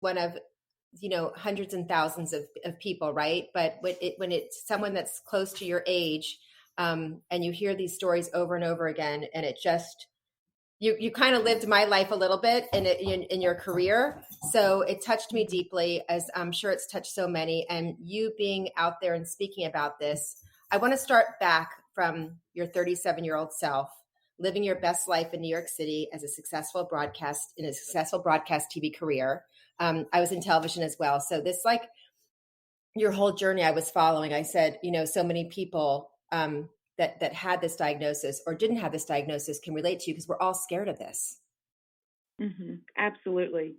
one of, hundreds and thousands of people, right? But when it's someone that's close to your age, and you hear these stories over and over again, and it just, you kind of lived my life a little bit in your career. So it touched me deeply, as I'm sure it's touched so many. And you being out there and speaking about this, I want to start back from your 37-year-old self, living your best life in New York City as a successful broadcast TV career. I was in television as well. So this, like, your whole journey I was following. I said, so many people that had this diagnosis or didn't have this diagnosis can relate to you, because we're all scared of this. Mm-hmm. Absolutely.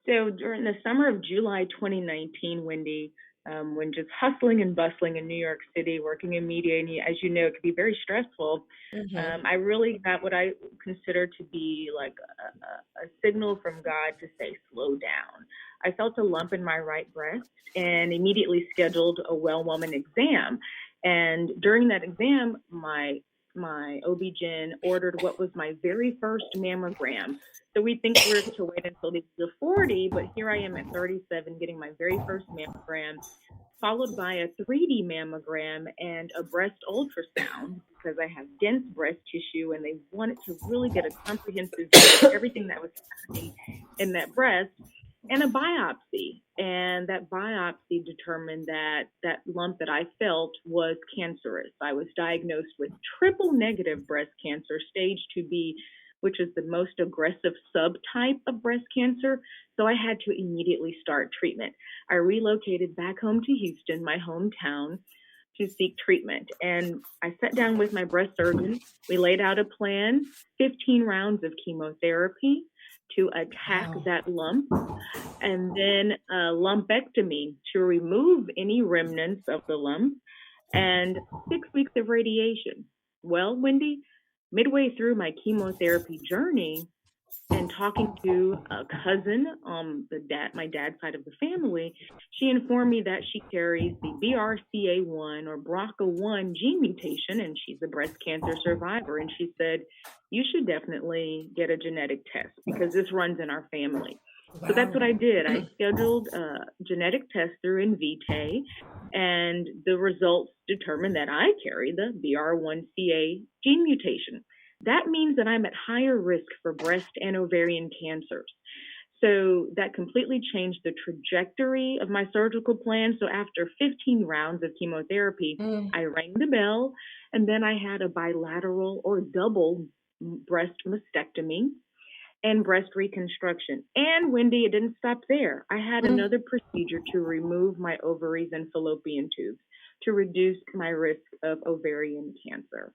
So during the summer of July 2019, Wendy, when just hustling and bustling in New York City, working in media, and as you know, it can be very stressful. Mm-hmm. I really got what I consider to be like a signal from God to say, slow down. I felt a lump in my right breast and immediately scheduled a well woman exam. And during that exam, my OB-GYN ordered what was my very first mammogram. So we think we're to wait until they're 40, but here I am at 37 getting my very first mammogram, followed by a 3D mammogram and a breast ultrasound, because I have dense breast tissue and they wanted to really get a comprehensive view of everything that was happening in that breast, and a biopsy. And that biopsy determined that that lump that I felt was cancerous. I was diagnosed with triple negative breast cancer, stage 2B, which is the most aggressive subtype of breast cancer. So I had to immediately start treatment. I relocated back home to Houston, my hometown, to seek treatment. And I sat down with my breast surgeon. We laid out a plan, 15 rounds of chemotherapy to attack that lump, and then a lumpectomy to remove any remnants of the lump, and 6 weeks of radiation. Well, Wendy, midway through my chemotherapy journey and talking to a cousin on my dad's side of the family, she informed me that she carries the BRCA1 or BRCA1 gene mutation, and she's a breast cancer survivor. And she said, you should definitely get a genetic test because this runs in our family. Wow. So that's what I did. I scheduled a genetic test through Invitae, and the results determined that I carry the BR1CA gene mutation. That means that I'm at higher risk for breast and ovarian cancers. So that completely changed the trajectory of my surgical plan. So after 15 rounds of chemotherapy, I rang the bell, and then I had a bilateral or double breast mastectomy and breast reconstruction. And Wendy, it didn't stop there. I had another procedure to remove my ovaries and fallopian tubes to reduce my risk of ovarian cancer.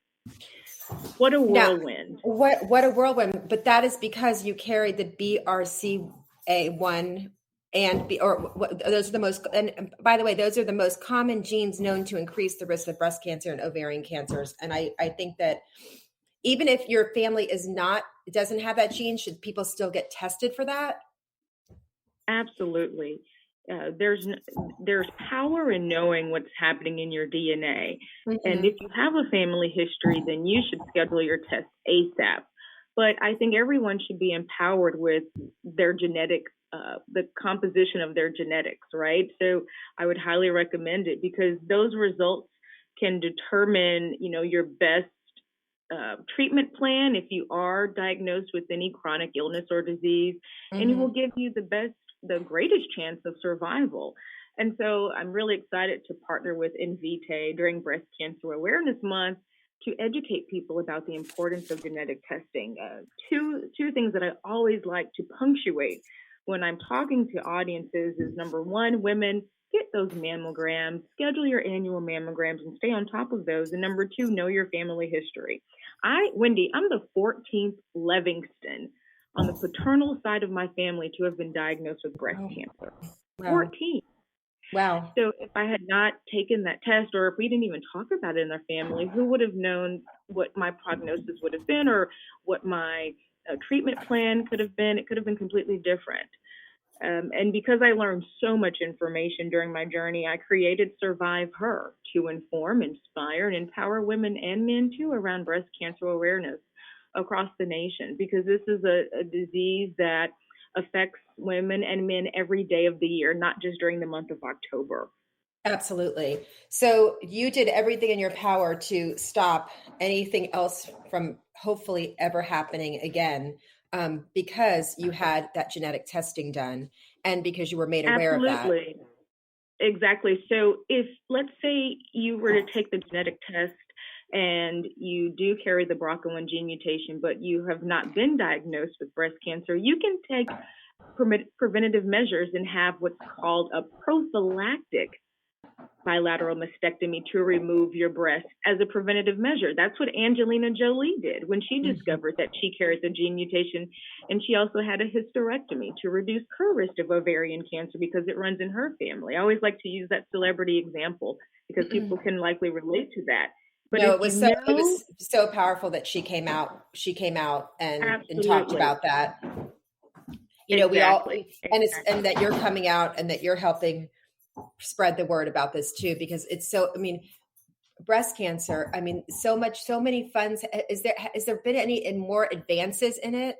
What a whirlwind. Now, what a whirlwind. But that is because you carried the BRCA1 those are the most, and by the way, those are the most common genes known to increase the risk of breast cancer and ovarian cancers. And I think that even if your family doesn't have that gene, should people still get tested for that? Absolutely. There's power in knowing what's happening in your DNA. Mm-hmm. And if you have a family history, then you should schedule your test ASAP. But I think everyone should be empowered with their genetic, the composition of their genetics, right? So I would highly recommend it, because those results can determine, your best treatment plan if you are diagnosed with any chronic illness or disease, and it will give you the greatest chance of survival. And so I'm really excited to partner with Invitae during Breast Cancer Awareness Month to educate people about the importance of genetic testing. Two things that I always like to punctuate when I'm talking to audiences is, number one, women, get those mammograms, schedule your annual mammograms and stay on top of those. And number two, know your family history. Wendy, I'm the 14th Levingston on the paternal side of my family to have been diagnosed with breast cancer. Wow. 14. Wow. So if I had not taken that test, or if we didn't even talk about it in our family, who would have known what my prognosis would have been, or what my treatment plan could have been? It could have been completely different. And because I learned so much information during my journey, I created SurviveHER to inform, inspire, and empower women and men too around breast cancer awareness across the nation, because this is a disease that affects women and men every day of the year, not just during the month of October. Absolutely. So you did everything in your power to stop anything else from hopefully ever happening again, because you had that genetic testing done and because you were made aware of that. Absolutely. Exactly. So if, let's say, you were to take the genetic test and you do carry the BRCA1 gene mutation, but you have not been diagnosed with breast cancer, you can take preventative measures and have what's called a prophylactic bilateral mastectomy to remove your breast as a preventative measure. That's what Angelina Jolie did when she discovered that she carried the gene mutation, and she also had a hysterectomy to reduce her risk of ovarian cancer because it runs in her family. I always like to use that celebrity example because people can likely relate to that. But no, it was so powerful that she came out and talked about that. You know, exactly. and that you're coming out and that you're helping spread the word about this too, because it's so, I mean, breast cancer, I mean, so many funds. Has there been any more advances in it?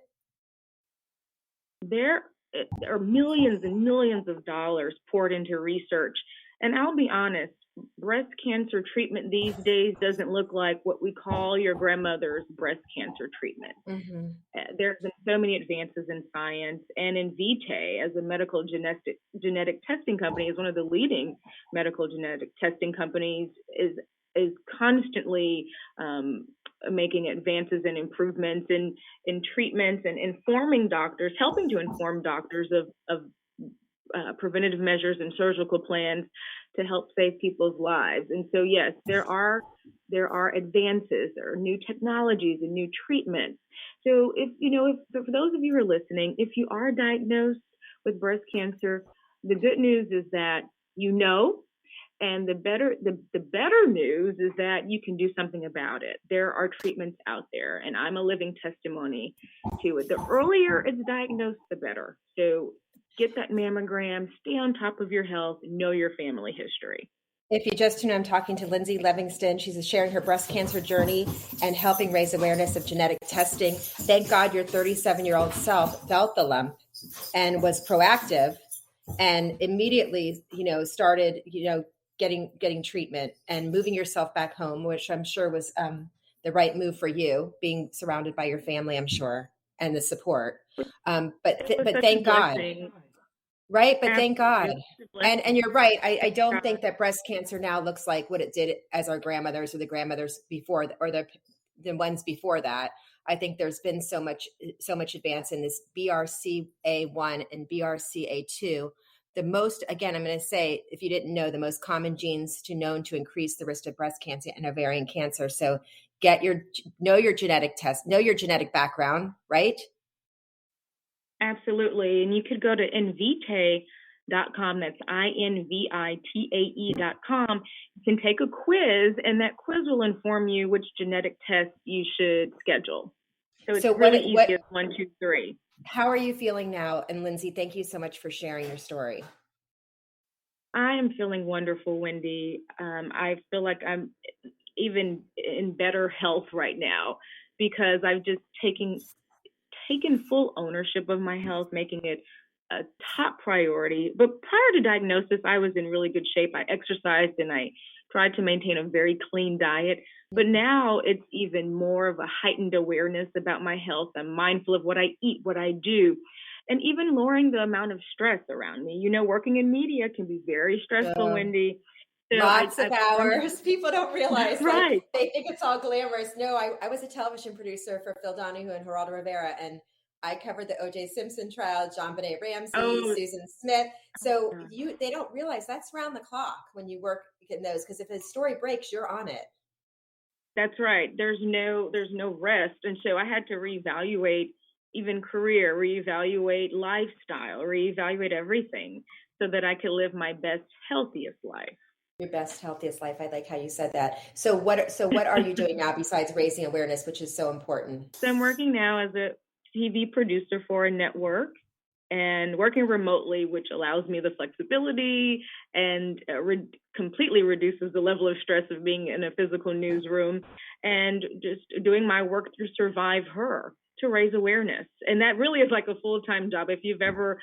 There are millions and millions of dollars poured into research. And I'll be honest, breast cancer treatment these days doesn't look like what we call your grandmother's breast cancer treatment. Mm-hmm. There's been so many advances in science, and Invitae, as a medical genetic testing company, is one of the leading medical genetic testing companies, is constantly making advances and improvements in treatments and informing doctors, helping to inform doctors of preventative measures and surgical plans to help save people's lives. And so, yes, there are advances, there are new technologies and new treatments. So for those of you who are listening, if you are diagnosed with breast cancer, the good news is that and the better news is that you can do something about it. There are treatments out there, and I'm a living testimony to it. The earlier it's diagnosed, the better. So get that mammogram, stay on top of your health, know your family history. If you just tuned in, I'm talking to Lyndsay Levingston. She's sharing her breast cancer journey and helping raise awareness of genetic testing. Thank God your 37-year-old self felt the lump and was proactive and immediately, started, getting treatment and moving yourself back home, which I'm sure was the right move for you, being surrounded by your family, I'm sure, and the support. But thank God. Right. But thank God. And you're right. I don't think that breast cancer now looks like what it did as our grandmothers or the grandmothers before, or the ones before that. I think there's been so much advance in this BRCA1 and BRCA2. The most, again, I'm going to say, if you didn't know, the most common genes known to increase the risk of breast cancer and ovarian cancer. So know your genetic test, know your genetic background, right? Absolutely. And you could go to Invitae.com. That's INVITAE.com. You can take a quiz, and that quiz will inform you which genetic test you should schedule. So it's really easy as 1, 2, 3. How are you feeling now? And Lyndsay, thank you so much for sharing your story. I am feeling wonderful, Wendy. I feel like I'm even in better health right now because I've just taken full ownership of my health, making it a top priority. But prior to diagnosis, I was in really good shape. I exercised and I tried to maintain a very clean diet. But now it's even more of a heightened awareness about my health. I'm mindful of what I eat, what I do, and even lowering the amount of stress around me. Working in media can be very stressful, Wendy. So lots of hours. People don't realize, right? They think it's all glamorous. No, I was a television producer for Phil Donahue and Geraldo Rivera, and I covered the O.J. Simpson trial, John Benet Ramsey, Susan Smith. So they don't realize that's round the clock when you work in those, because if a story breaks, you're on it. That's right. There's no rest, and so I had to reevaluate even career, reevaluate lifestyle, reevaluate everything so that I could live my best, healthiest life. Your best, healthiest life. I like how you said that. So what are you doing now besides raising awareness, which is so important? So I'm working now as a TV producer for a network and working remotely, which allows me the flexibility and completely reduces the level of stress of being in a physical newsroom, and just doing my work through SurviveHER to to raise awareness. And that really is like a full-time job. If you've ever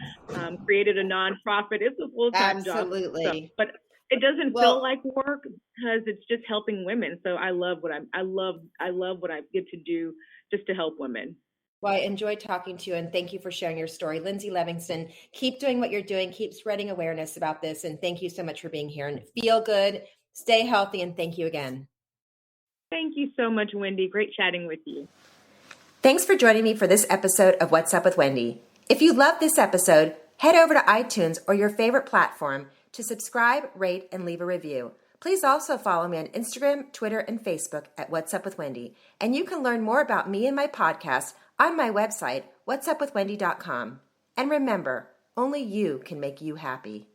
created a nonprofit, it's a full-time job. Absolutely. But it doesn't feel like work because it's just helping women. So I love what I love what I get to do just to help women. Well, I enjoyed talking to you, and thank you for sharing your story. Lyndsay Levingston, keep doing what you're doing, keep spreading awareness about this, and thank you so much for being here. And feel good, stay healthy, and thank you again. Thank you so much, Wendy. Great chatting with you. Thanks for joining me for this episode of What's Up with Wendy. If you loved this episode, head over to iTunes or your favorite platform to subscribe, rate, and leave a review. Please also follow me on Instagram, Twitter, and Facebook at What's Up with Wendy. And you can learn more about me and my podcast on my website, whatsupwithwendy.com. And remember, only you can make you happy.